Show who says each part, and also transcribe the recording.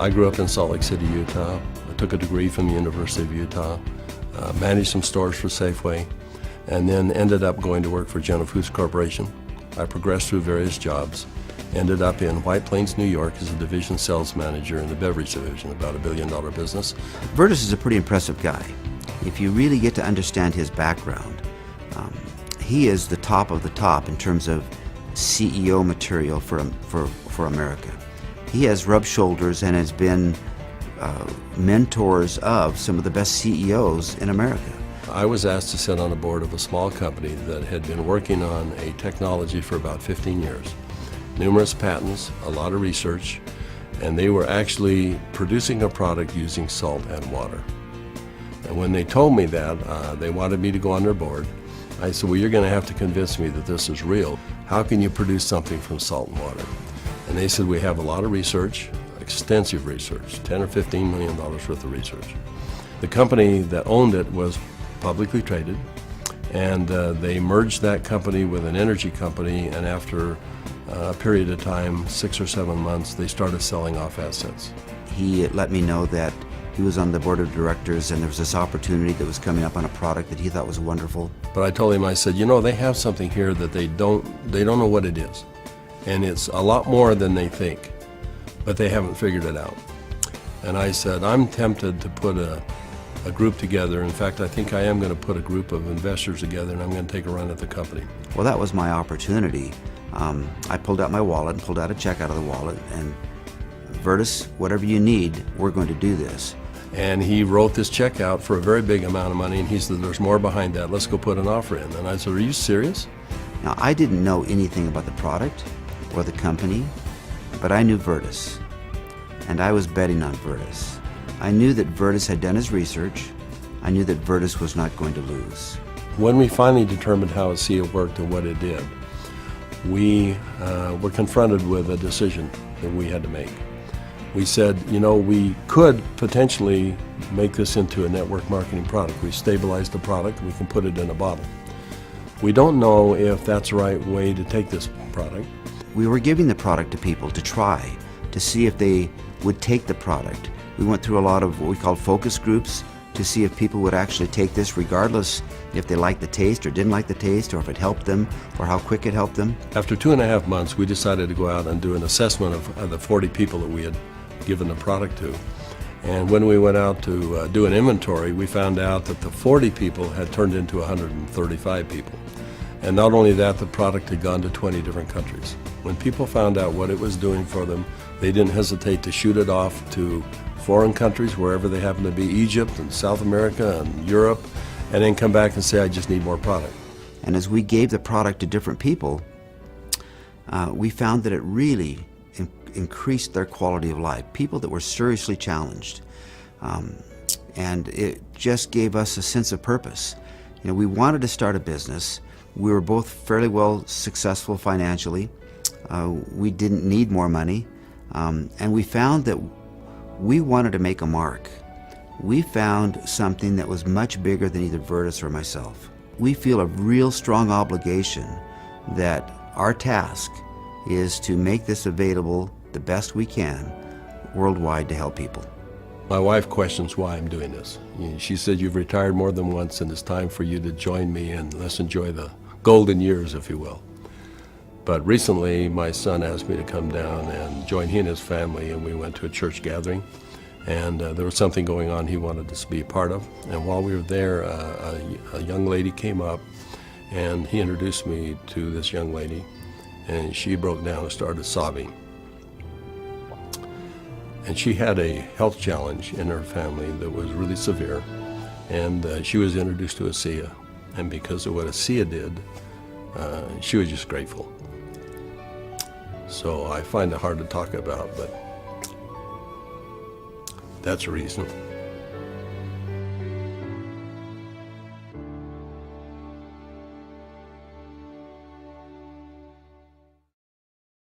Speaker 1: I grew up in Salt Lake City, Utah. I took a degree from the University of Utah, managed some stores for Safeway, and then ended up going to work for General Foods Corporation. I progressed through various jobs, ended up in White Plains, New York as a division sales manager in the beverage division, about $1 billion business.
Speaker 2: Vertus is a pretty impressive guy. If you really get to understand his background, he is the top of the top in terms of CEO material for America. He has rubbed shoulders and has been mentors of some of the best CEOs in America.
Speaker 1: I was asked to sit on the board of a small company that had been working on a technology for about 15 years. Numerous patents, a lot of research, and they were actually producing a product using salt and water. And when they told me that, they wanted me to go on their board. I said, well, you're going to have to convince me that this is real. How can you produce something from salt and water? And they said, we have a lot of research, extensive research, $10 or $15 million worth of research. The company that owned it was publicly traded, and they merged that company with an energy company, and after a period of time, 6 or 7 months, they started selling off assets.
Speaker 2: He let me know that he was on the board of directors and there was this opportunity that was coming up on a product that he thought was wonderful.
Speaker 1: But I told him, I said, you know, they have something here that they don't know what it is. And it's a lot more than they think, but they haven't figured it out. And I said, I'm tempted to put a group together. In fact, I think I am going to put a group of investors together, and I'm going to take a run at the company.
Speaker 2: Well, that was my opportunity. I pulled out my wallet and pulled out a check out of the wallet, and Vertus, whatever you need, we're going to do this.
Speaker 1: And he wrote this check out for a very big amount of money, and he said, there's more behind that, let's go put an offer in. And I said, are you serious?
Speaker 2: Now, I didn't know anything about the product or the company, but I knew Vertus, and I was betting on Vertus. I knew that Vertus had done his research. I knew that Vertus was not going to lose.
Speaker 1: When we finally determined how ASEA worked and what it did, we were confronted with a decision that we had to make. We said, you know, we could potentially make this into a network marketing product. We stabilized the product, we can put it in a bottle. We don't know if that's the right way to take this product.
Speaker 2: We were giving the product to people to try, to see if they would take the product. We went through a lot of what we called focus groups to see if people would actually take this regardless if they liked the taste or didn't like the taste, or if it helped them, or how quick it helped them.
Speaker 1: After 2.5 months, we decided to go out and do an assessment of the 40 people that we had given the product to. And when we went out to do an inventory, we found out that the 40 people had turned into 135 people. And not only that, the product had gone to 20 different countries. When people found out what it was doing for them, they didn't hesitate to shoot it off to foreign countries, wherever they happen to be, Egypt and South America and Europe, and then come back and say, I just need more product.
Speaker 2: And as we gave the product to different people, we found that it really increased their quality of life, people that were seriously challenged. And it just gave us a sense of purpose. You know, we wanted to start a business. We were both fairly well successful financially. We didn't need more money. And we found that we wanted to make a mark. We found something that was much bigger than either Vertus or myself. We feel a real strong obligation that our task is to make this available the best we can worldwide to help people.
Speaker 1: My wife questions why I'm doing this. She said, you've retired more than once, and it's time for you to join me, and let's enjoy the golden years, if you will. But recently, my son asked me to come down and join he and his family, and we went to a church gathering. And there was something going on he wanted us to be a part of. And while we were there, a young lady came up, and he introduced me to this young lady, and she broke down and started sobbing. And she had a health challenge in her family that was really severe, and she was introduced to ASEA. And because of what ASEA did, she was just grateful. So I find it hard to talk about, but that's the reason.